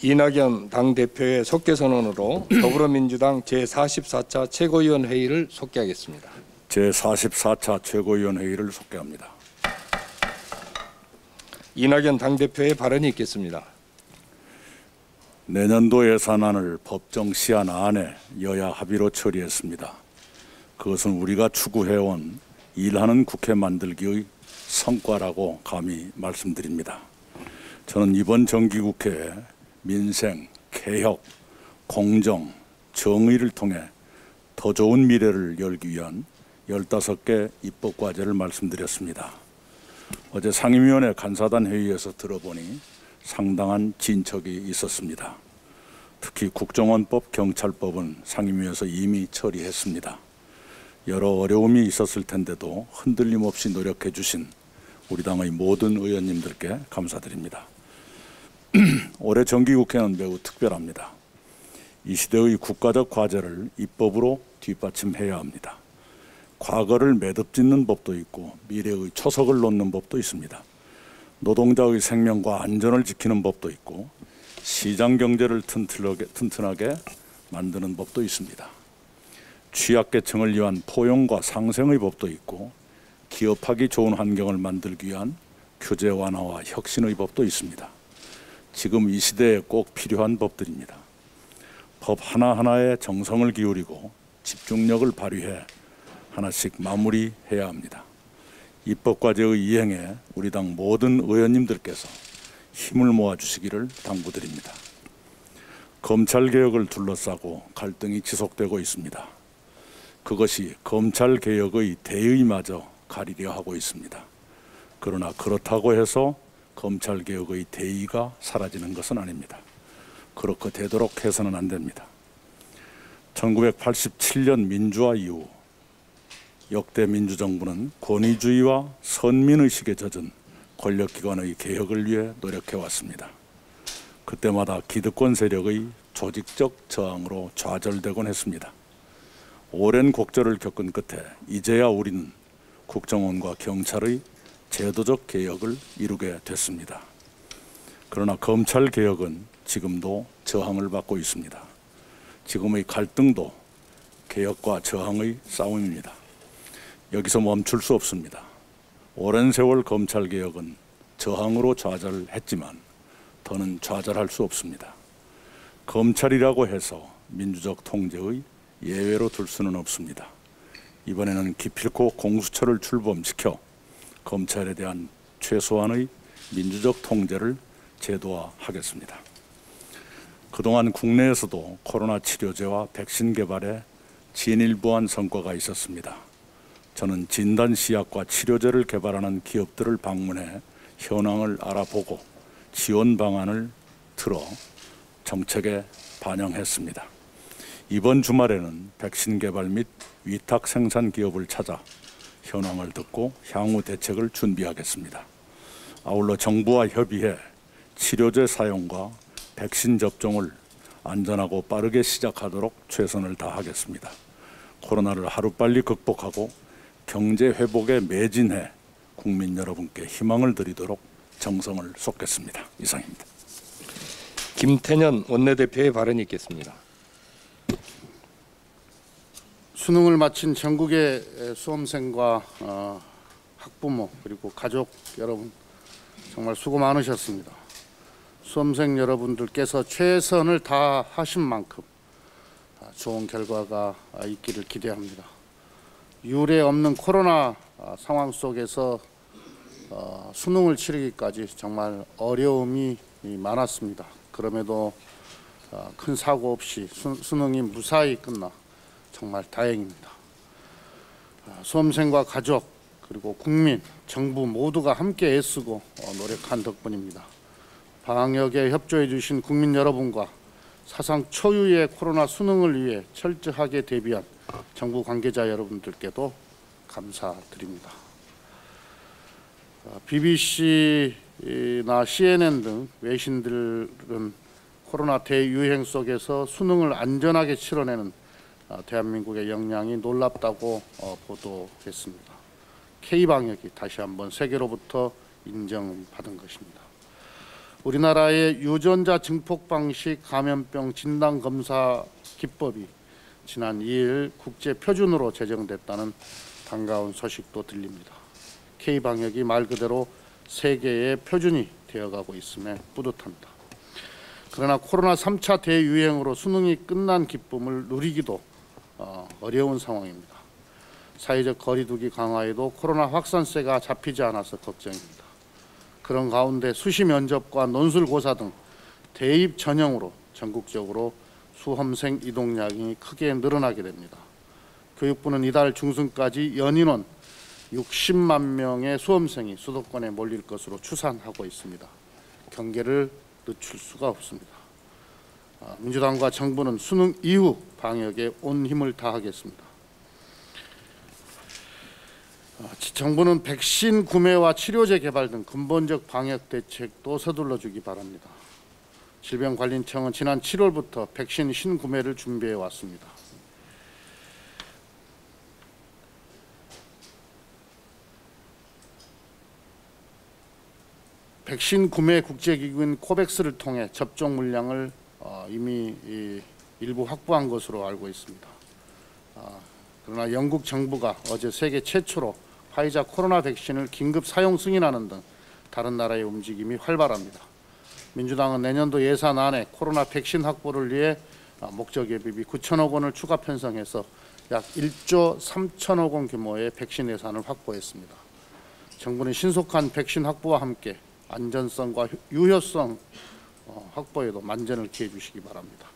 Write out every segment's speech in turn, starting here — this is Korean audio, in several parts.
이낙연 당대표의 속개 선언으로 더불어민주당 제44차 최고위원 회의를 속개하겠습니다. 제44차 최고위원 회의를 속개합니다. 이낙연 당대표의 발언이 있겠습니다. 내년도 예산안을 법정 시한 안에 여야 합의로 처리했습니다. 그것은 우리가 추구해온 일하는 국회 만들기의 성과라고 감히 말씀드립니다. 저는 이번 정기국회에 민생, 개혁, 공정, 정의를 통해 더 좋은 미래를 열기 위한 15개 입법과제를 말씀드렸습니다. 어제 상임위원회 간사단 회의에서 들어보니 상당한 진척이 있었습니다. 특히 국정원법, 경찰법은 상임위에서 이미 처리했습니다. 여러 어려움이 있었을 텐데도 흔들림 없이 노력해 주신 우리 당의 모든 의원님들께 감사드립니다. 올해 정기국회는 매우 특별합니다. 이 시대의 국가적 과제를 입법으로 뒷받침해야 합니다. 과거를 매듭짓는 법도 있고 미래의 초석을 놓는 법도 있습니다. 노동자의 생명과 안전을 지키는 법도 있고 시장 경제를 튼튼하게 만드는 법도 있습니다. 취약계층을 위한 포용과 상생의 법도 있고 기업하기 좋은 환경을 만들기 위한 규제 완화와 혁신의 법도 있습니다. 지금 이 시대에 꼭 필요한 법들입니다. 법 하나하나에 정성을 기울이고 집중력을 발휘해 하나씩 마무리해야 합니다. 입법과제의 이행에 우리 당 모든 의원님들께서 힘을 모아주시기를 당부드립니다. 검찰개혁을 둘러싸고 갈등이 지속되고 있습니다. 그것이 검찰개혁의 대의마저 가리려 하고 있습니다. 그러나 그렇다고 해서 검찰개혁의 대의가 사라지는 것은 아닙니다. 그렇게 되도록 해서는 안 됩니다. 1987년 민주화 이후 역대 민주정부는 권위주의와 선민의식에 젖은 권력기관의 개혁을 위해 노력해왔습니다. 그때마다 기득권 세력의 조직적 저항으로 좌절되곤 했습니다. 오랜 곡절을 겪은 끝에 이제야 우리는 국정원과 경찰의 제도적 개혁을 이루게 됐습니다. 그러나 검찰 개혁은 지금도 저항을 받고 있습니다. 지금의 갈등도 개혁과 저항의 싸움입니다. 여기서 멈출 수 없습니다. 오랜 세월 검찰 개혁은 저항으로 좌절했지만 더는 좌절할 수 없습니다. 검찰이라고 해서 민주적 통제의 예외로 둘 수는 없습니다. 이번에는 기필코 공수처를 출범시켜 검찰에 대한 최소한의 민주적 통제를 제도화하겠습니다. 그동안 국내에서도 코로나 치료제와 백신 개발에 진일보한 성과가 있었습니다. 저는 진단시약과 치료제를 개발하는 기업들을 방문해 현황을 알아보고 지원 방안을 들어 정책에 반영했습니다. 이번 주말에는 백신 개발 및 위탁 생산 기업을 찾아 현황을 듣고 향후 대책을 준비하겠습니다. 아울러 정부와 협의해 치료제 사용과 백신 접종을 안전하고 빠르게 시작하도록 최선을 다하겠습니다. 코로나를 하루빨리 극복하고 경제 회복에 매진해 국민 여러분께 희망을 드리도록 정성을 쏟겠습니다. 이상입니다. 김태년 원내대표의 발언이 있겠습니다. 수능을 마친 전국의 수험생과 학부모 그리고 가족 여러분 정말 수고 많으셨습니다. 수험생 여러분들께서 최선을 다하신 만큼 좋은 결과가 있기를 기대합니다. 유례 없는 코로나 상황 속에서 수능을 치르기까지 정말 어려움이 많았습니다. 그럼에도 큰 사고 없이 수능이 무사히 끝나 정말 다행입니다. 수험생과 가족 그리고 국민, 정부 모두가 함께 애쓰고 노력한 덕분입니다. 방역에 협조해 주신 국민 여러분과 사상 초유의 코로나 수능을 위해 철저하게 대비한 정부 관계자 여러분들께도 감사드립니다. BBC나 CNN 등 외신들은 코로나 대유행 속에서 수능을 안전하게 치러내는 대한민국의 역량이 놀랍다고 보도했습니다. K방역이 다시 한번 세계로부터 인정받은 것입니다. 우리나라의 유전자 증폭 방식 감염병 진단 검사 기법이 지난 2일 국제 표준으로 제정됐다는 반가운 소식도 들립니다. K 방역이 말 그대로 세계의 표준이 되어가고 있음에 뿌듯합니다. 그러나 코로나 3차 대유행으로 수능이 끝난 기쁨을 누리기도 어려운 상황입니다. 사회적 거리두기 강화에도 코로나 확산세가 잡히지 않아서 걱정입니다. 그런 가운데 수시 면접과 논술고사 등 대입 전형으로 전국적으로 수험생 이동량이 크게 늘어나게 됩니다. 교육부는 이달 중순까지 연인원 60만 명의 수험생이 수도권에 몰릴 것으로 추산하고 있습니다. 경계를 늦출 수가 없습니다. 민주당과 정부는 수능 이후 방역에 온 힘을 다하겠습니다. 정부는 백신 구매와 치료제 개발 등 근본적 방역 대책도 서둘러 주기 바랍니다. 질병관리청은 지난 7월부터 백신 신구매를 준비해 왔습니다. 백신 구매 국제기구인 코백스를 통해 접종 물량을 이미 일부 확보한 것으로 알고 있습니다. 그러나 영국 정부가 어제 세계 최초로 화이자 코로나 백신을 긴급 사용 승인하는 등 다른 나라의 움직임이 활발합니다. 민주당은 내년도 예산안에 코로나 백신 확보를 위해 목적 예비비 9천억 원을 추가 편성해서 약 1조 3천억 원 규모의 백신 예산을 확보했습니다. 정부는 신속한 백신 확보와 함께 안전성과 유효성 확보에도 만전을 기해 주시기 바랍니다.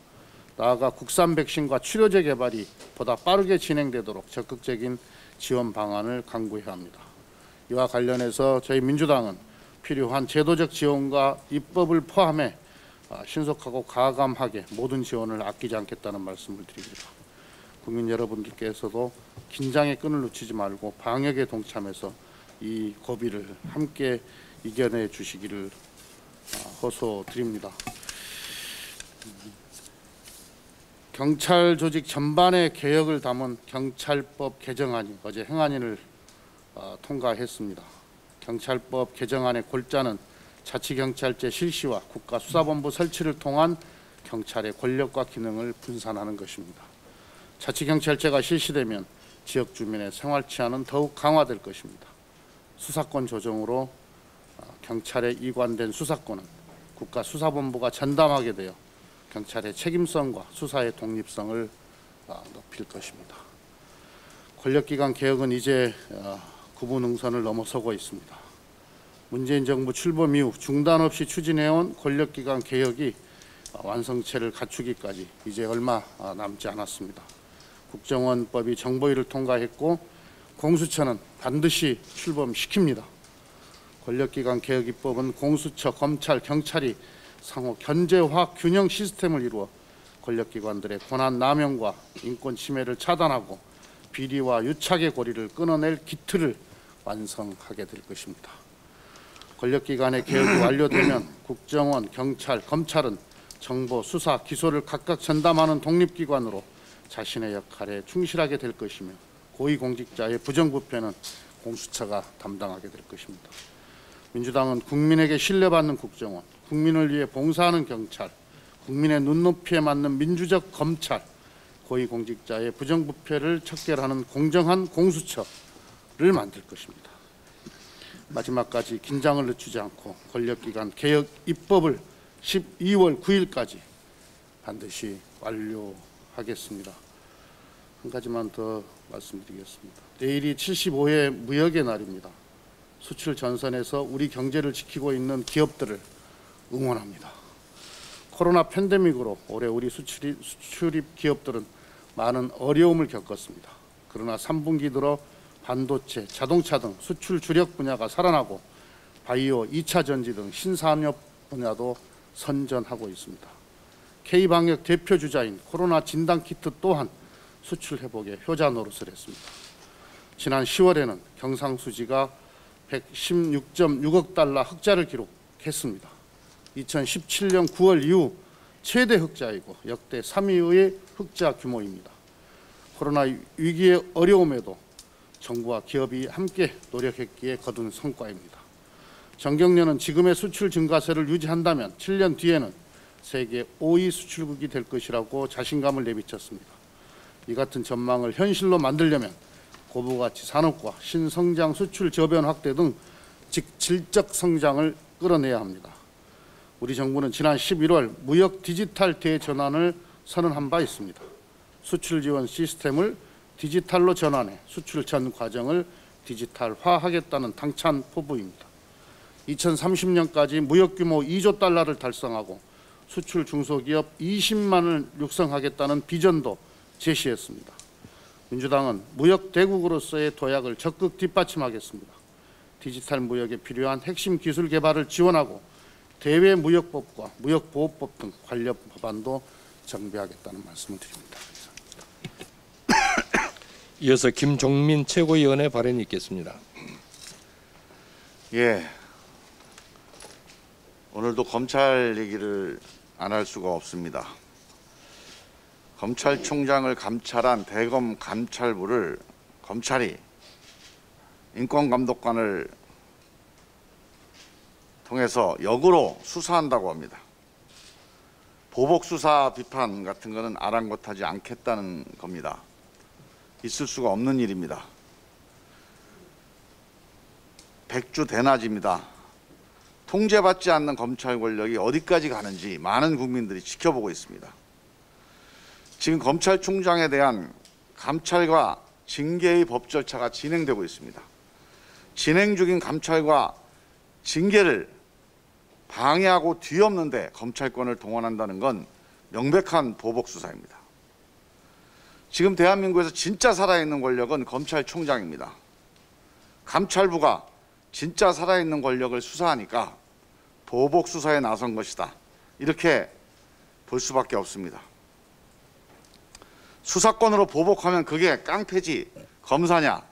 나아가 국산 백신과 치료제 개발이 보다 빠르게 진행되도록 적극적인 지원 방안을 강구해야 합니다. 이와 관련해서 저희 민주당은 필요한 제도적 지원과 입법을 포함해 신속하고 가감하게 모든 지원을 아끼지 않겠다는 말씀을 드립니다. 국민 여러분들께서도 긴장의 끈을 놓치지 말고 방역에 동참해서 이 고비를 함께 이겨내 주시기를 호소드립니다. 경찰 조직 전반의 개혁을 담은 경찰법 개정안이 어제 행안위를 통과했습니다. 경찰법 개정안의 골자는 자치경찰제 실시와 국가수사본부 설치를 통한 경찰의 권력과 기능을 분산하는 것입니다. 자치경찰제가 실시되면 지역 주민의 생활 치안은 더욱 강화될 것입니다. 수사권 조정으로 경찰에 이관된 수사권은 국가수사본부가 전담하게 되어 경찰의 책임성과 수사의 독립성을 높일 것입니다. 권력기관 개혁은 이제 구분응선을 넘어서고 있습니다. 문재인 정부 출범 이후 중단 없이 추진해온 권력기관 개혁이 완성체를 갖추기까지 이제 얼마 남지 않았습니다. 국정원법이 정보위를 통과했고 공수처는 반드시 출범시킵니다. 권력기관 개혁 입법은 공수처, 검찰, 경찰이 상호 견제화 균형 시스템을 이루어 권력기관들의 권한 남용과 인권 침해를 차단하고 비리와 유착의 고리를 끊어낼 기틀을 완성하게 될 것입니다. 권력기관의 개혁이 완료되면 국정원, 경찰, 검찰은 정보, 수사, 기소를 각각 전담하는 독립기관으로 자신의 역할에 충실하게 될 것이며 고위공직자의 부정부패는 공수처가 담당하게 될 것입니다. 민주당은 국민에게 신뢰받는 국정원, 국민을 위해 봉사하는 경찰, 국민의 눈높이에 맞는 민주적 검찰, 고위공직자의 부정부패를 척결하는 공정한 공수처를 만들 것입니다. 마지막까지 긴장을 늦추지 않고 권력기관 개혁 입법을 12월 9일까지 반드시 완료하겠습니다. 한 가지만 더 말씀드리겠습니다. 내일이 75회 무역의 날입니다. 수출 전선에서 우리 경제를 지키고 있는 기업들을 응원합니다. 코로나 팬데믹으로 올해 우리 수출입 기업들은 많은 어려움을 겪었습니다. 그러나 3분기 들어 반도체, 자동차 등 수출 주력 분야가 살아나고 바이오, 2차 전지 등 신산업 분야도 선전하고 있습니다. K방역 대표 주자인 코로나 진단키트 또한 수출 회복에 효자 노릇을 했습니다. 지난 10월에는 경상수지가 116.6억 달러 흑자를 기록했습니다. 2017년 9월 이후 최대 흑자이고 역대 3위의 흑자 규모입니다. 코로나 위기의 어려움에도 정부와 기업이 함께 노력했기에 거둔 성과입니다. 정경련은 지금의 수출 증가세를 유지한다면 7년 뒤에는 세계 5위 수출국이 될 것이라고 자신감을 내비쳤습니다. 이 같은 전망을 현실로 만들려면 고부가치 산업과 신성장 수출 저변 확대 등 질적 성장을 끌어내야 합니다. 우리 정부는 지난 11월 무역 디지털 대전환을 선언한 바 있습니다. 수출 지원 시스템을 디지털로 전환해 수출 전 과정을 디지털화하겠다는 당찬 포부입니다. 2030년까지 무역 규모 2조 달러를 달성하고 수출 중소기업 20만을 육성하겠다는 비전도 제시했습니다. 민주당은 무역 대국으로서의 도약을 적극 뒷받침하겠습니다. 디지털 무역에 필요한 핵심 기술 개발을 지원하고 대외무역법과 무역보호법 등 관련 법안도 정비하겠다는 말씀을 드립니다. 이어서 김종민 최고위원의 발언이 있겠습니다. 예. 오늘도 검찰 얘기를 안 할 수가 없습니다. 검찰총장을 감찰한 대검 감찰부를 검찰이 인권감독관을 통해서 역으로 수사한다고 합니다. 보복수사 비판 같은 거는 아랑곳하지 않겠다는 겁니다. 있을 수가 없는 일입니다. 백주대낮입니다. 통제받지 않는 검찰 권력이 어디까지 가는지 많은 국민들이 지켜보고 있습니다. 지금 검찰총장에 대한 감찰과 징계의 법 절차가 진행되고 있습니다. 진행 중인 감찰과 징계를 방해하고 뒤엎는데 검찰권을 동원한다는 건 명백한 보복수사입니다. 지금 대한민국에서 진짜 살아있는 권력은 검찰총장입니다. 감찰부가 진짜 살아있는 권력을 수사하니까 보복수사에 나선 것이다. 이렇게 볼 수밖에 없습니다. 수사권으로 보복하면 그게 깡패지 검사냐.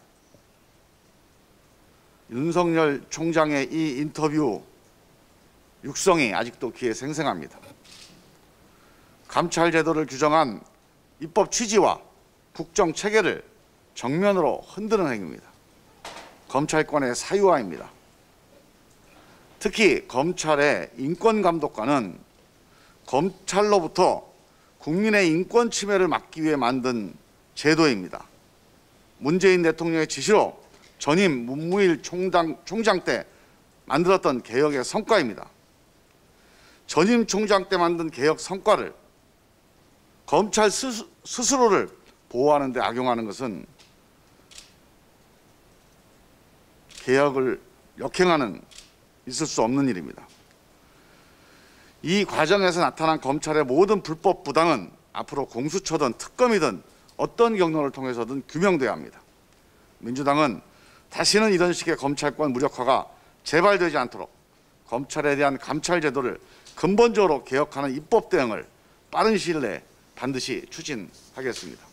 윤석열 총장의 이 인터뷰 육성이 아직도 귀에 생생합니다. 감찰 제도를 규정한 입법 취지와 국정 체계를 정면으로 흔드는 행위입니다. 검찰권의 사유화입니다. 특히 검찰의 인권감독관은 검찰로부터 국민의 인권 침해를 막기 위해 만든 제도입니다. 문재인 대통령의 지시로 전임 문무일 총장 때 만들었던 개혁의 성과입니다. 전임 총장 때 만든 개혁 성과를 검찰 스스로를 보호하는 데 악용하는 것은 개혁을 역행하는 있을 수 없는 일입니다. 이 과정에서 나타난 검찰의 모든 불법 부당은 앞으로 공수처든 특검이든 어떤 경로를 통해서든 규명돼야 합니다. 민주당은 다시는 이런 식의 검찰권 무력화가 재발되지 않도록 검찰에 대한 감찰 제도를 근본적으로 개혁하는 입법 대응을 빠른 시일 내에 반드시 추진하겠습니다.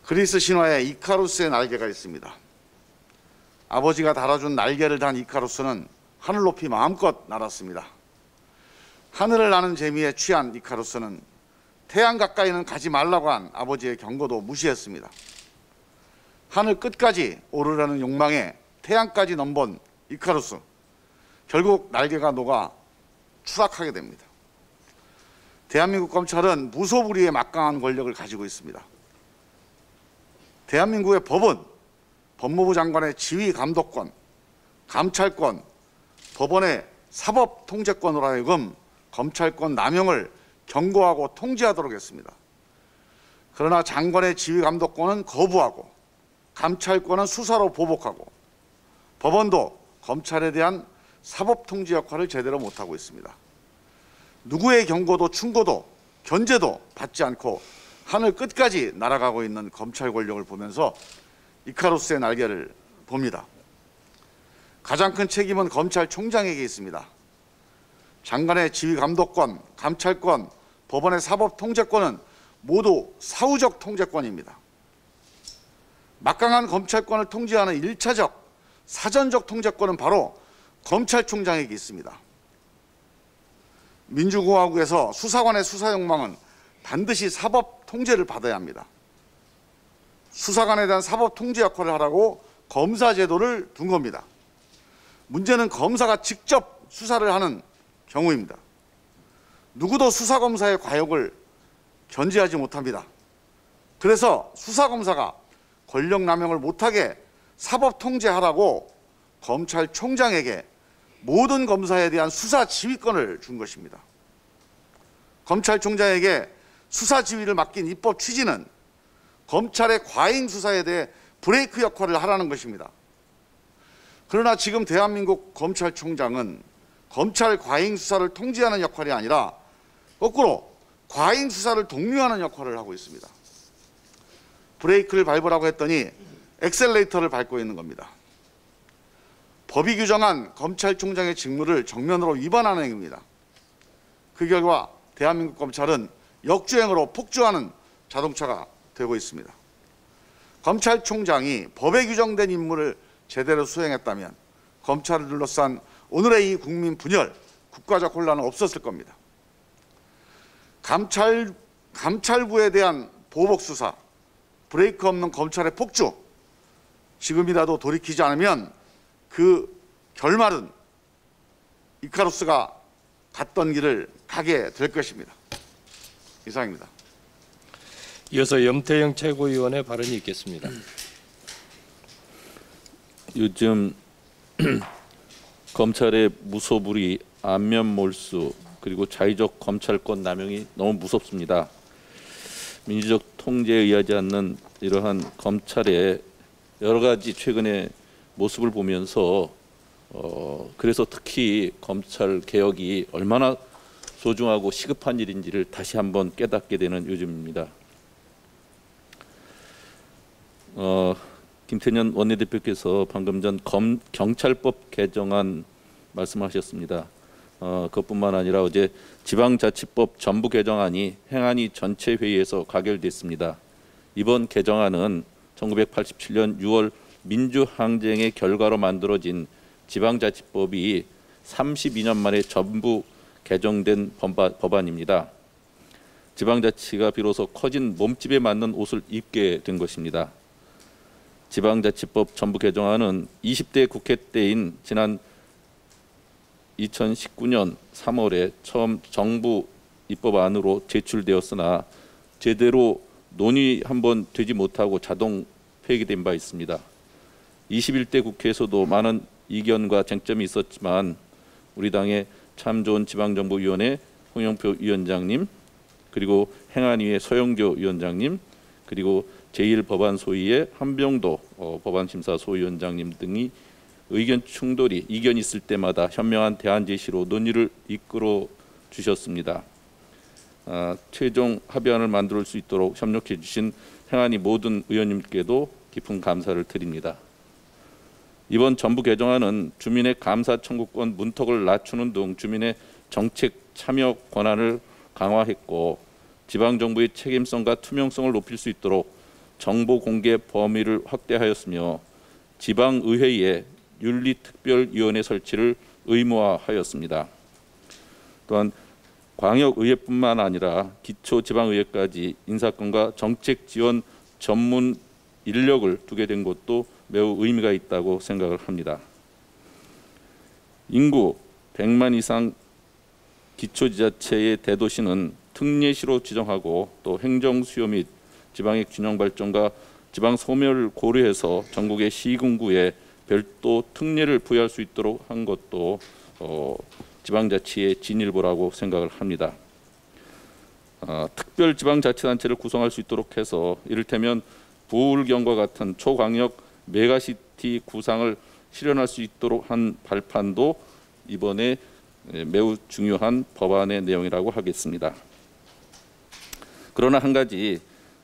그리스 신화에 이카루스의 날개가 있습니다. 아버지가 달아준 날개를 단 이카루스는 하늘 높이 마음껏 날았습니다. 하늘을 나는 재미에 취한 이카루스는 태양 가까이는 가지 말라고 한 아버지의 경고도 무시했습니다. 하늘 끝까지 오르려는 욕망에 태양까지 넘본 이카루스, 결국 날개가 녹아 추락하게 됩니다. 대한민국 검찰은 무소불위의 막강한 권력을 가지고 있습니다. 대한민국의 법은 법무부 장관의 지휘 감독권, 감찰권, 법원의 사법 통제권으로 하여금 검찰권 남용을 경고하고 통제하도록 했습니다. 그러나 장관의 지휘 감독권은 거부하고 감찰권은 수사로 보복하고 법원도 검찰에 대한 사법 통제 역할을 제대로 못하고 있습니다. 누구의 경고도 충고도 견제도 받지 않고 하늘 끝까지 날아가고 있는 검찰 권력을 보면서 이카루스의 날개를 봅니다. 가장 큰 책임은 검찰총장에게 있습니다. 장관의 지휘 감독권, 감찰권, 법원의 사법 통제권은 모두 사후적 통제권입니다. 막강한 검찰권을 통제하는 1차적, 사전적 통제권은 바로 검찰총장에게 있습니다. 민주공화국에서 수사관의 수사 욕망은 반드시 사법 통제를 받아야 합니다. 수사관에 대한 사법 통제 역할을 하라고 검사 제도를 둔 겁니다. 문제는 검사가 직접 수사를 하는 경우입니다. 누구도 수사검사의 과욕을 견제하지 못합니다. 그래서 수사검사가 권력남용을 못하게 사법통제하라고 검찰총장에게 모든 검사에 대한 수사 지휘권을 준 것입니다. 검찰총장에게 수사 지휘를 맡긴 입법 취지는 검찰의 과잉 수사에 대해 브레이크 역할을 하라는 것입니다. 그러나 지금 대한민국 검찰총장은 검찰 과잉 수사를 통제하는 역할이 아니라 거꾸로 과잉 수사를 독려하는 역할을 하고 있습니다. 브레이크를 밟으라고 했더니 엑셀레이터를 밟고 있는 겁니다. 법이 규정한 검찰총장의 직무를 정면으로 위반하는 행위입니다. 그 결과 대한민국 검찰은 역주행으로 폭주하는 자동차가 되고 있습니다. 검찰총장이 법에 규정된 임무를 제대로 수행했다면 검찰을 둘러싼 오늘의 이 국민 분열, 국가적 혼란은 없었을 겁니다. 감찰부에 대한 보복 수사, 브레이크 없는 검찰의 폭주, 지금이라도 돌이키지 않으면 그 결말은 이카루스가 갔던 길을 가게 될 것입니다. 이상입니다. 이어서 염태영 최고위원의 발언이 있겠습니다. 요즘 검찰의 무소불위, 안면몰수, 그리고 자의적 검찰권 남용이 너무 무섭습니다. 민주적 통제에 의하지 않는 이러한 검찰의 여러 가지 최근의 모습을 보면서 그래서 특히 검찰 개혁이 얼마나 소중하고 시급한 일인지를 다시 한번 깨닫게 되는 요즘입니다. 김태년 원내대표께서 방금 전 경찰법 개정안 말씀하셨습니다. 그것뿐만 아니라 어제 지방자치법 전부 개정안이 행안위 전체 회의에서 가결됐습니다. 이번 개정안은 1987년 6월 민주항쟁의 결과로 만들어진 지방자치법이 32년 만에 전부 개정된 법안입니다. 지방자치가 비로소 커진 몸집에 맞는 옷을 입게 된 것입니다. 지방자치법 전부 개정안은 20대 국회 때인 지난 2019년 3월에 처음 정부 입법안으로 제출되었으나 제대로 논의 한번 되지 못하고 자동 폐기된 바 있습니다. 21대 국회에서도 많은 이견과 쟁점이 있었지만 우리 당의 참 좋은 지방정부위원회 홍영표 위원장님, 그리고 행안위의 서영교 위원장님, 그리고 제1법안 소위의 한병도 법안심사 소위원장님 등이 의견 충돌이 이견이 있을 때마다 현명한 대안 제시로 논의를 이끌어 주셨습니다. 최종 합의안을 만들 수 있도록 협력해 주신 행안위 모든 의원님께도 깊은 감사를 드립니다. 이번 전부 개정안은 주민의 감사 청구권 문턱을 낮추는 등 주민의 정책 참여 권한을 강화했고 지방정부의 책임성과 투명성을 높일 수 있도록 정보 공개 범위를 확대하였으며 지방의회에 윤리특별위원회 설치를 의무화하였습니다. 또한 광역의회뿐만 아니라 기초지방의회까지 인사권과 정책 지원 전문 인력을 두게 된 것도 매우 의미가 있다고 생각을 합니다. 인구 100만 이상 기초지자체의 대도시는 특례시로 지정하고 또 행정수요 및 지방의 균형 발전과 지방 소멸을 고려해서 전국의 시군구에 별도 특례를 부여할 수 있도록 한 것도 지방자치의 진일보라고 생각을 합니다. 특별지방자치단체를 구성할 수 있도록 해서 이를테면 부울경과 같은 초광역 메가시티 구상을 실현할 수 있도록 한 발판도 이번에 매우 중요한 법안의 내용이라고 하겠습니다. 그러나 한 가지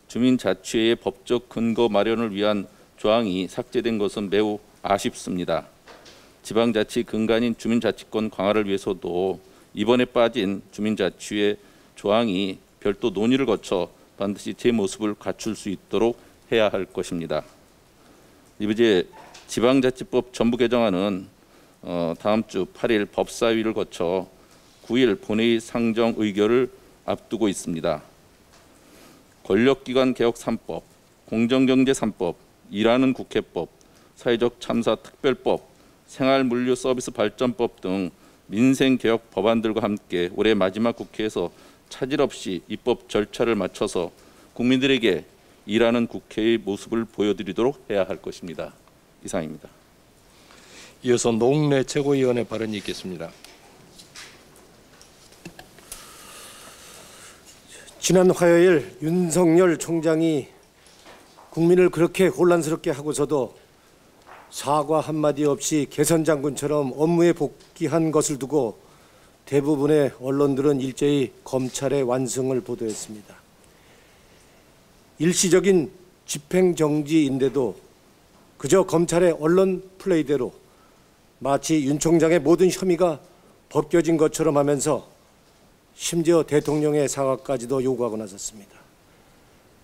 주민자치의 법적 근거 마련을 위한 조항이 삭제된 것은 매우 아쉽습니다. 지방자치 근간인 주민자치권 강화를 위해서도 이번에 빠진 주민자치의 조항이 별도 논의를 거쳐 반드시 제 모습을 갖출 수 있도록 해야 할 것입니다. 이제 지방자치법 전부 개정안은 다음 주 8일 법사위를 거쳐 9일 본회의 상정 의결을 앞두고 있습니다. 권력기관 개혁 3법, 공정경제 3법, 일하는 국회법, 사회적 참사 특별법, 생활물류서비스 발전법 등 민생개혁 법안들과 함께 올해 마지막 국회에서 차질 없이 입법 절차를 마쳐서 국민들에게 일하는 국회의 모습을 보여드리도록 해야 할 것입니다. 이상입니다. 이어서 노웅래 최고위원의 발언이 있겠습니다. 지난 화요일 윤석열 총장이 국민을 그렇게 혼란스럽게 하고서도 사과 한마디 없이 개선 장군처럼 업무에 복귀한 것을 두고 대부분의 언론들은 일제히 검찰의 완성을 보도했습니다. 일시적인 집행정지인데도 그저 검찰의 언론 플레이대로 마치 윤 총장의 모든 혐의가 벗겨진 것처럼 하면서 심지어 대통령의 사과까지도 요구하고 나섰습니다.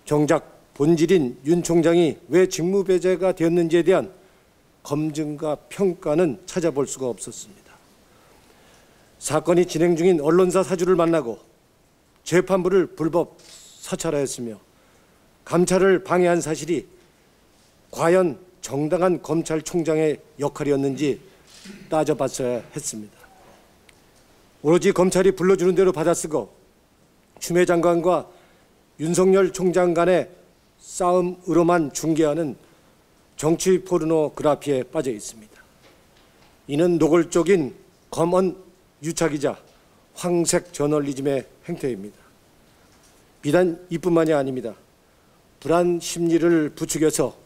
정작 본질인 윤 총장이 왜 직무배제가 되었는지에 대한 검증과 평가는 찾아볼 수가 없었습니다. 사건이 진행 중인 언론사 사주를 만나고 재판부를 불법 사찰하였으며 감찰을 방해한 사실이 과연 정당한 검찰총장의 역할이었는지 따져봤어야 했습니다. 오로지 검찰이 불러주는 대로 받아쓰고 추미애 장관과 윤석열 총장 간의 싸움으로만 중계하는 정치 포르노그라피에 빠져 있습니다. 이는 노골적인 검언 유착이자 황색 저널리즘의 행태입니다. 비단 이뿐만이 아닙니다. 불안 심리를 부추겨서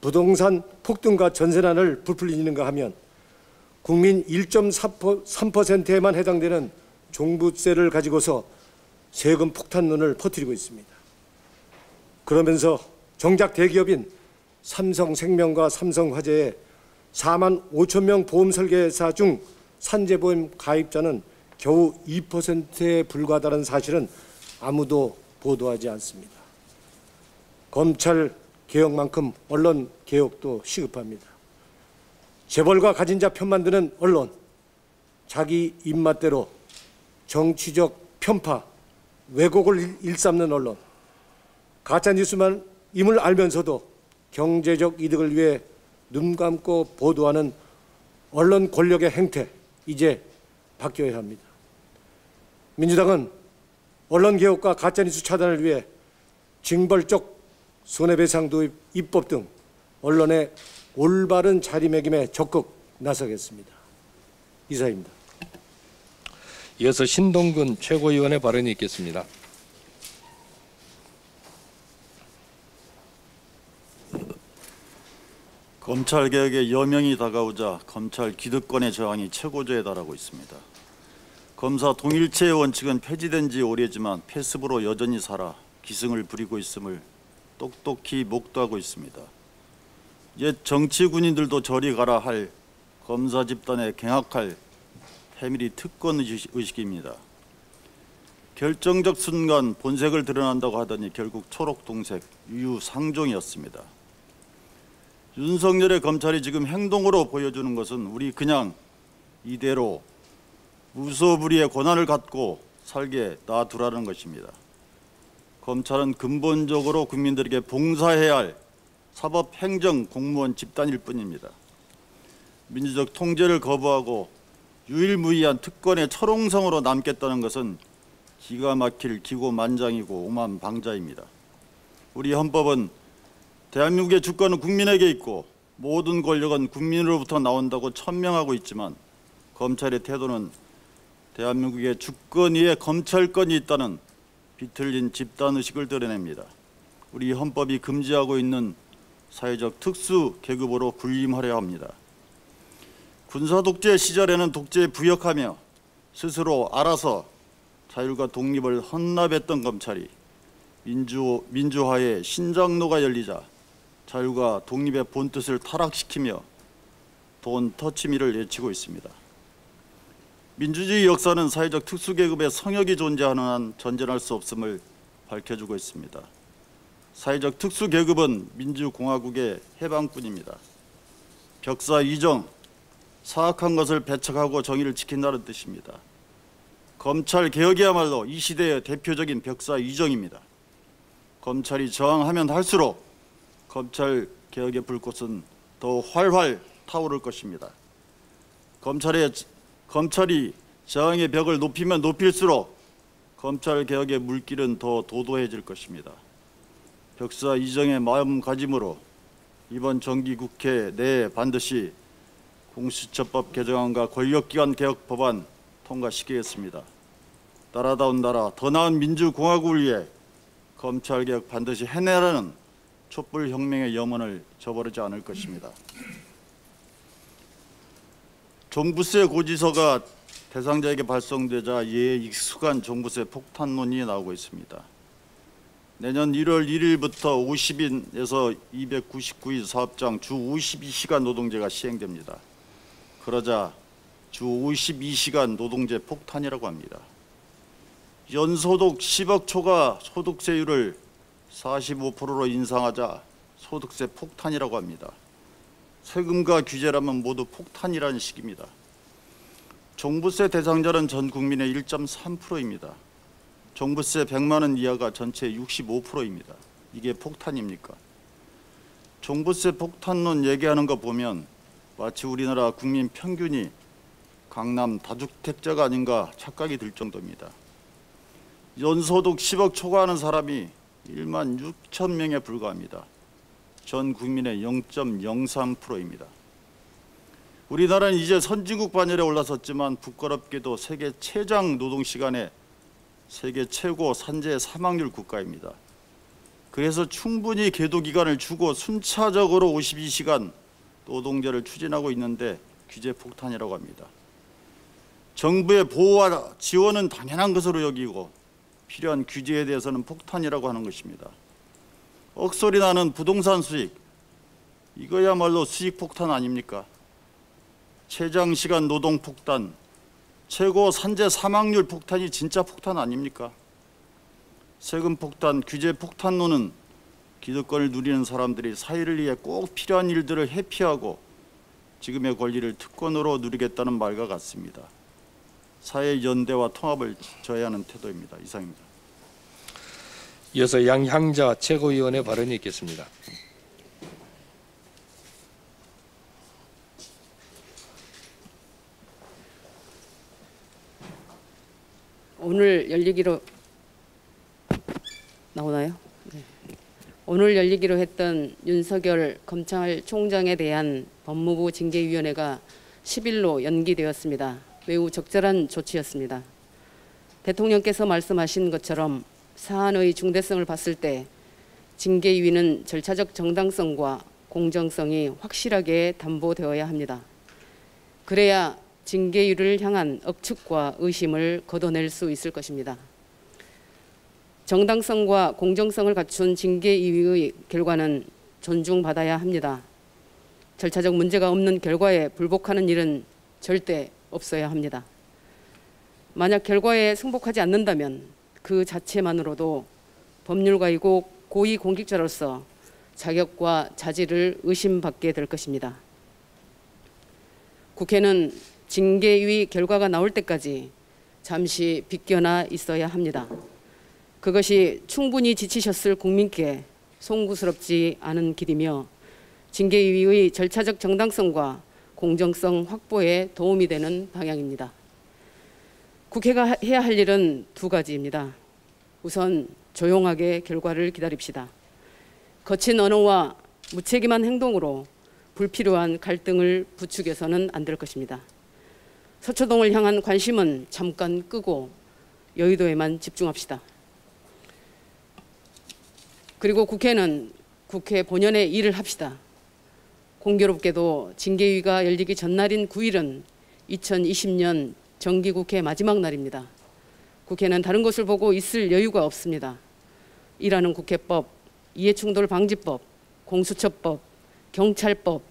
부동산 폭등과 전세난을 부풀리는가 하면 국민 1.3%에만 해당되는 종부세를 가지고서 세금 폭탄론을 퍼뜨리고 있습니다. 그러면서 정작 대기업인 삼성생명과 삼성화재의 4만 5천 명 보험 설계사 중 산재보험 가입자는 겨우 2%에 불과하다는 사실은 아무도 보도하지 않습니다. 검찰 개혁만큼 언론 개혁도 시급합니다. 재벌과 가진 자 편만 드는 언론, 자기 입맛대로 정치적 편파, 왜곡을 일삼는 언론, 가짜뉴스만 임을 알면서도 경제적 이득을 위해 눈 감고 보도하는 언론 권력의 행태, 이제 바뀌어야 합니다. 민주당은 언론 개혁과 가짜뉴스 차단을 위해 징벌적 손해배상 도입 입법 등 언론의 올바른 자리매김에 적극 나서겠습니다. 이사입니다. 이어서 신동근 최고위원의 발언이 있겠습니다. 검찰개혁의 여명이 다가오자 검찰 기득권의 저항이 최고조에 달하고 있습니다. 검사 동일체의 원칙은 폐지된 지 오래지만 패습으로 여전히 살아 기승을 부리고 있음을 똑똑히 목도하고 있습니다. 옛 정치 군인들도 저리 가라 할 검사 집단에 경악할 패밀리 특권 의식입니다. 결정적 순간 본색을 드러난다고 하더니 결국 초록동색 유상종이었습니다. 윤석열의 검찰이 지금 행동으로 보여주는 것은 우리 그냥 이대로 무소불위의 권한을 갖고 살게 놔두라는 것입니다. 검찰은 근본적으로 국민들에게 봉사해야 할 사법, 행정, 공무원 집단일 뿐입니다. 민주적 통제를 거부하고 유일무이한 특권의 철옹성으로 남겠다는 것은 기가 막힐 기고만장이고 오만방자입니다. 우리 헌법은 대한민국의 주권은 국민에게 있고 모든 권력은 국민으로부터 나온다고 천명하고 있지만 검찰의 태도는 대한민국의 주권 위에 검찰권이 있다는 비틀린 집단의식을 드러냅니다. 우리 헌법이 금지하고 있는 사회적 특수 계급으로 군림하려 합니다. 군사독재 시절에는 독재에 부역하며 스스로 알아서 자율과 독립을 헌납했던 검찰이 민주화의 신장로가 열리자 자율과 독립의 본뜻을 타락시키며 돈 터치미를 외치고 있습니다. 민주주의 역사는 사회적 특수계급의 성역이 존재하는 한 전전할 수 없음을 밝혀주고 있습니다. 사회적 특수계급은 민주공화국의 해방꾼입니다. 벽사 이정, 사악한 것을 배척하고 정의를 지킨다는 뜻입니다. 검찰 개혁이야말로 이 시대의 대표적인 벽사 이정입니다. 검찰이 저항하면 할수록 검찰 개혁의 불꽃은 더 활활 타오를 것입니다. 검찰이 저항의 벽을 높이면 높일수록 검찰 개혁의 물길은 더 도도해질 것입니다. 벽사 이정의 마음가짐으로 이번 정기국회 내에 반드시 공수처법 개정안과 권력기관 개혁 법안 통과시키겠습니다. 나라다운 나라, 더 나은 민주공화국을 위해 검찰개혁 반드시 해내라는 촛불혁명의 염원을 저버리지 않을 것입니다. 종부세 고지서가 대상자에게 발송되자 이에 익숙한 종부세 폭탄론이 나오고 있습니다. 내년 1월 1일부터 50인에서 299인 사업장 주 52시간 노동제가 시행됩니다. 그러자 주 52시간 노동제 폭탄이라고 합니다. 연소득 10억 초과 소득세율을 45%로 인상하자 소득세 폭탄이라고 합니다. 세금과 규제라면 모두 폭탄이라는 식입니다. 종부세 대상자는 전 국민의 1.3%입니다. 종부세 100만 원 이하가 전체의 65%입니다. 이게 폭탄입니까? 종부세 폭탄론 얘기하는 거 보면 마치 우리나라 국민 평균이 강남 다주택자가 아닌가 착각이 들 정도입니다. 연소득 10억 초과하는 사람이 1만 6천 명에 불과합니다. 전 국민의 0.03%입니다. 우리나라는 이제 선진국 반열에 올라섰지만 부끄럽게도 세계 최장 노동시간에 세계 최고 산재 사망률 국가입니다. 그래서 충분히 계도기간을 주고 순차적으로 52시간 노동제를 추진하고 있는데 규제 폭탄이라고 합니다. 정부의 보호와 지원은 당연한 것으로 여기고 필요한 규제에 대해서는 폭탄이라고 하는 것입니다. 억소리 나는 부동산 수익, 이거야말로 수익 폭탄 아닙니까? 최장시간 노동 폭탄, 최고 산재 사망률 폭탄이 진짜 폭탄 아닙니까? 세금 폭탄, 규제 폭탄론은 기득권을 누리는 사람들이 사회를 위해 꼭 필요한 일들을 회피하고 지금의 권리를 특권으로 누리겠다는 말과 같습니다. 사회 연대와 통합을 저해하는 태도입니다. 이상입니다. 이어서 양향자 최고위원의 발언이 있겠습니다. 오늘 열리기로 나오나요? 네. 오늘 열리기로 했던 윤석열 검찰총장에 대한 법무부 징계위원회가 10일로 연기되었습니다. 매우 적절한 조치였습니다. 대통령께서 말씀하신 것처럼 사안의 중대성을 봤을 때 징계위는 절차적 정당성과 공정성이 확실하게 담보되어야 합니다. 그래야 징계위를 향한 억측과 의심을 걷어낼 수 있을 것입니다. 정당성과 공정성을 갖춘 징계위의 결과는 존중받아야 합니다. 절차적 문제가 없는 결과에 불복하는 일은 절대 없어야 합니다. 만약 결과에 승복하지 않는다면 그 자체만으로도 법률가이고 고위공직자로서 자격과 자질을 의심받게 될 것입니다. 국회는 징계위 결과가 나올 때까지 잠시 비껴나 있어야 합니다. 그것이 충분히 지치셨을 국민께 송구스럽지 않은 길이며 징계위의 절차적 정당성과 공정성 확보에 도움이 되는 방향입니다. 국회가 해야 할 일은 두 가지입니다. 우선 조용하게 결과를 기다립시다. 거친 언어와 무책임한 행동으로 불필요한 갈등을 부추겨서는 안 될 것입니다. 서초동을 향한 관심은 잠깐 끄고 여의도에만 집중합시다. 그리고 국회는 국회 본연의 일을 합시다. 공교롭게도 징계위가 열리기 전날인 9일은 2020년 정기국회 마지막 날입니다. 국회는 다른 것을 보고 있을 여유가 없습니다. 일하는 국회법, 이해충돌방지법, 공수처법, 경찰법,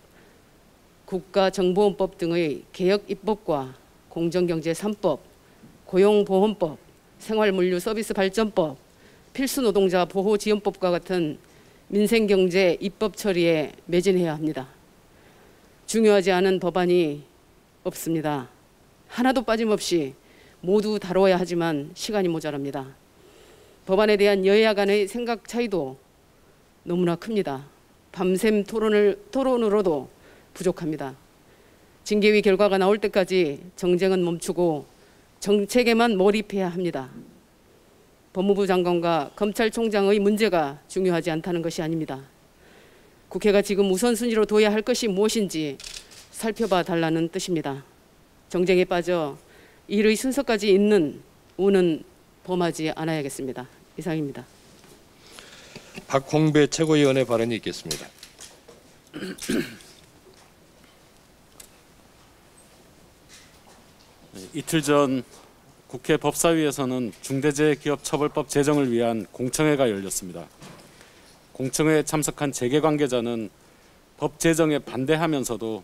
국가정보원법 등의 개혁 입법과 공정경제 3법, 고용보험법, 생활물류서비스발전법, 필수노동자 보호지원법과 같은 민생경제 입법 처리에 매진해야 합니다. 중요하지 않은 법안이 없습니다. 하나도 빠짐없이 모두 다뤄야 하지만 시간이 모자랍니다. 법안에 대한 여야 간의 생각 차이도 너무나 큽니다. 밤샘 토론으로도 부족합니다. 징계위 결과가 나올 때까지 정쟁은 멈추고 정책에만 몰입해야 합니다. 법무부 장관과 검찰총장의 문제가 중요하지 않다는 것이 아닙니다. 국회가 지금 우선순위로 둬야 할 것이 무엇인지 살펴봐 달라는 뜻입니다. 정쟁에 빠져 일의 순서까지 잇는 우는 범하지 않아야겠습니다. 이상입니다. 박홍배 최고위원의 발언이 있겠습니다. 이틀 전 국회 법사위에서는 중대재해기업처벌법 제정을 위한 공청회가 열렸습니다. 공청회에 참석한 재계 관계자는 법 제정에 반대하면서도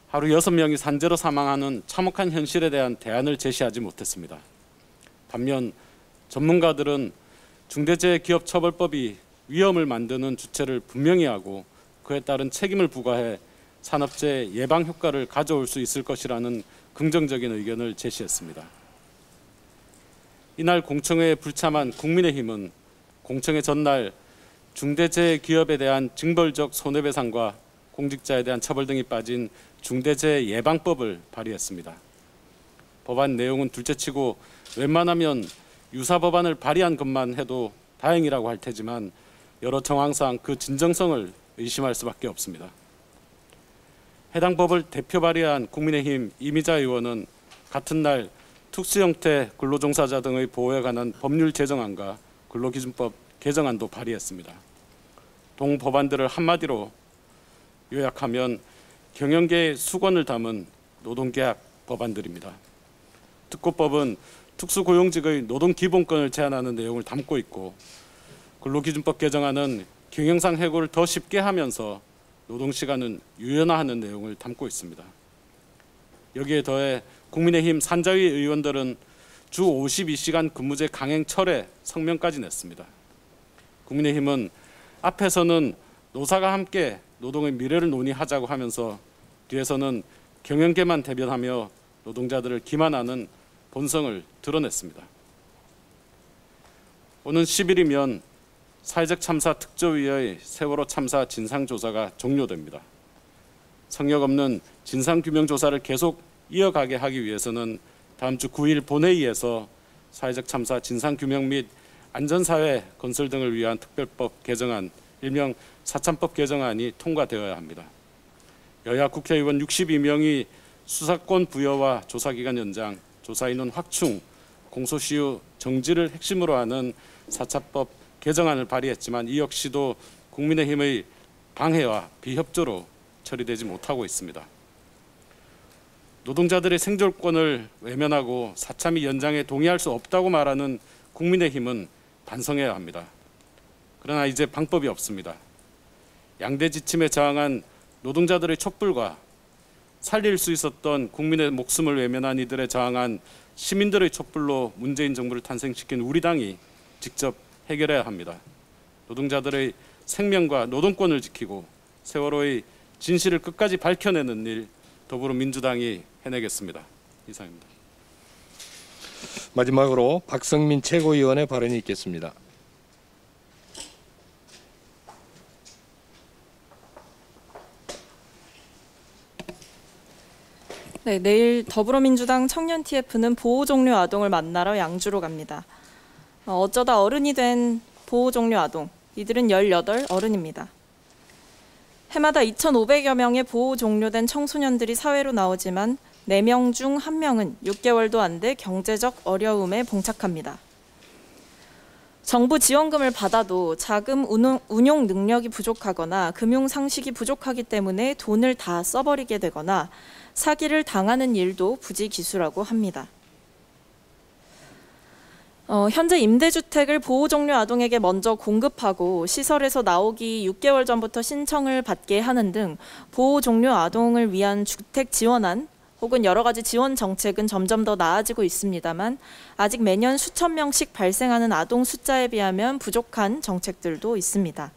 하루 6명이 산재로 사망하는 참혹한 현실에 대한 대안을 제시하지 못했습니다. 반면 전문가들은 중대재해기업처벌법이 위험을 만드는 주체를 분명히 하고 그에 따른 책임을 부과해 산업재해 예방 효과를 가져올 수 있을 것이라는 긍정적인 의견을 제시했습니다. 이날 공청회에 불참한 국민의힘은 공청회 전날 중대재해기업에 대한 징벌적 손해배상과 공직자에 대한 처벌 등이 빠진 중대재해예방법을 발의했습니다. 법안 내용은 둘째치고 웬만하면 유사법안을 발의한 것만 해도 다행이라고 할 테지만 여러 정황상 그 진정성을 의심할 수밖에 없습니다. 해당 법을 대표 발의한 국민의힘 이미자 의원은 같은 날 특수형태 근로종사자 등의 보호에 관한 법률 제정안과 근로기준법 개정안도 발의했습니다. 동 법안들을 한마디로 요약하면 경영계의 수건을 담은 노동계약 법안들입니다. 특고법은 특수고용직의 노동기본권을 제한하는 내용을 담고 있고 근로기준법 개정안은 경영상 해고를 더 쉽게 하면서 노동시간은 유연화하는 내용을 담고 있습니다. 여기에 더해 국민의힘 산자위 의원들은 주 52시간 근무제 강행 철회 성명까지 냈습니다. 국민의힘은 앞에서는 노사가 함께 노동의 미래를 논의하자고 하면서 뒤에서는 경영계만 대변하며 노동자들을 기만하는 본성을 드러냈습니다. 오는 10일이면 사회적 참사 특조위의 세월호 참사 진상조사가 종료됩니다. 성역 없는 진상규명조사를 계속 이어가게 하기 위해서는 다음 주 9일 본회의에서 사회적 참사 진상규명 및 안전사회 건설 등을 위한 특별법 개정안, 일명 사참법 개정안이 통과되어야 합니다. 여야 국회의원 62명이 수사권 부여와 조사기간 연장, 조사인원 확충, 공소시효 정지를 핵심으로 하는 사참법 개정안을 발의했지만 이 역시도 국민의힘의 방해와 비협조로 처리되지 못하고 있습니다. 노동자들의 생존권을 외면하고 사참위 연장에 동의할 수 없다고 말하는 국민의힘은 반성해야 합니다. 그러나 이제 방법이 없습니다. 양대 지침에 저항한 노동자들의 촛불과 살릴 수 있었던 국민의 목숨을 외면한 이들에 저항한 시민들의 촛불로 문재인 정부를 탄생시킨 우리 당이 직접 해결해야 합니다. 노동자들의 생명과 노동권을 지키고 세월호의 진실을 끝까지 밝혀내는 일 더불어민주당이 해내겠습니다. 이상입니다. 마지막으로 박성민 최고위원의 발언이 있겠습니다. 네, 내일 더불어민주당 청년 TF는 보호 종료 아동을 만나러 양주로 갑니다. 어쩌다 어른이 된 보호 종료 아동, 이들은 18 어른입니다. 해마다 2,500여 명의 보호 종료된 청소년들이 사회로 나오지만 4명 중 1명은 6개월도 안 돼 경제적 어려움에 봉착합니다. 정부 지원금을 받아도 자금 운용 능력이 부족하거나 금융 상식이 부족하기 때문에 돈을 다 써버리게 되거나 사기를 당하는 일도 부지기수라고 합니다. 현재 임대주택을 보호 종료 아동에게 먼저 공급하고 시설에서 나오기 6개월 전부터 신청을 받게 하는 등 보호 종료 아동을 위한 주택 지원안 혹은 여러 가지 지원 정책은 점점 더 나아지고 있습니다만 아직 매년 수천 명씩 발생하는 아동 숫자에 비하면 부족한 정책들도 있습니다.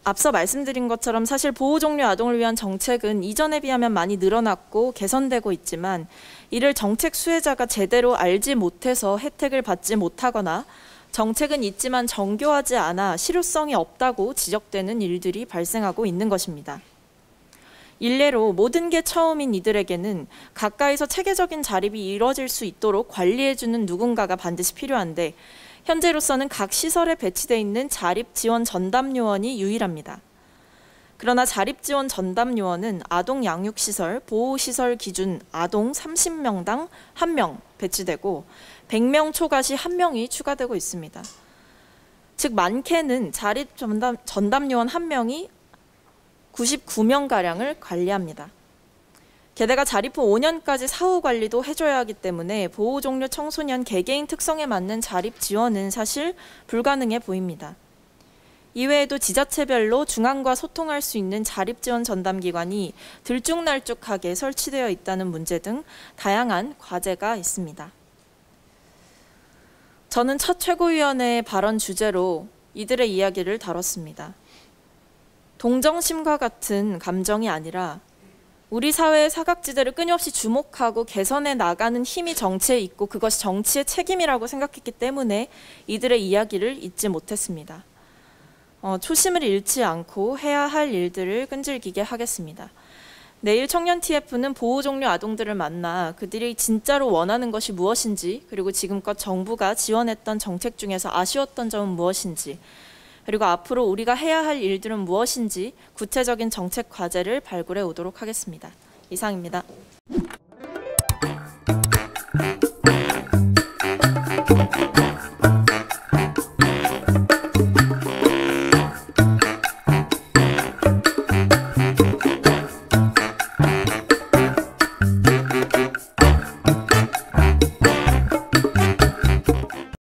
앞서 말씀드린 것처럼 사실 보호 종료 아동을 위한 정책은 이전에 비하면 많이 늘어났고 개선되고 있지만 이를 정책 수혜자가 제대로 알지 못해서 혜택을 받지 못하거나 정책은 있지만 정교하지 않아 실효성이 없다고 지적되는 일들이 발생하고 있는 것입니다. 일례로 모든 게 처음인 이들에게는 가까이서 체계적인 자립이 이뤄질 수 있도록 관리해주는 누군가가 반드시 필요한데 현재로서는 각 시설에 배치되어 있는 자립지원 전담요원이 유일합니다. 그러나 자립지원 전담요원은 아동 양육시설, 보호시설 기준 아동 30명당 1명 배치되고 100명 초과 시 1명이 추가되고 있습니다. 즉 많게는 자립 전담요원 1명이 99명가량을 관리합니다. 게다가 자립 후 5년까지 사후 관리도 해줘야 하기 때문에 보호 종료 청소년 개개인 특성에 맞는 자립 지원은 사실 불가능해 보입니다. 이외에도 지자체별로 중앙과 소통할 수 있는 자립지원 전담기관이 들쭉날쭉하게 설치되어 있다는 문제 등 다양한 과제가 있습니다. 저는 첫 최고위원회의 발언 주제로 이들의 이야기를 다뤘습니다. 동정심과 같은 감정이 아니라 우리 사회의 사각지대를 끊임없이 주목하고 개선해 나가는 힘이 정치에 있고 그것이 정치의 책임이라고 생각했기 때문에 이들의 이야기를 잊지 못했습니다. 초심을 잃지 않고 해야 할 일들을 끈질기게 하겠습니다. 내일 청년 TF는 보호 종료 아동들을 만나 그들이 진짜로 원하는 것이 무엇인지, 그리고 지금껏 정부가 지원했던 정책 중에서 아쉬웠던 점은 무엇인지, 그리고 앞으로 우리가 해야 할 일들은 무엇인지 구체적인 정책 과제를 발굴해 오도록 하겠습니다. 이상입니다.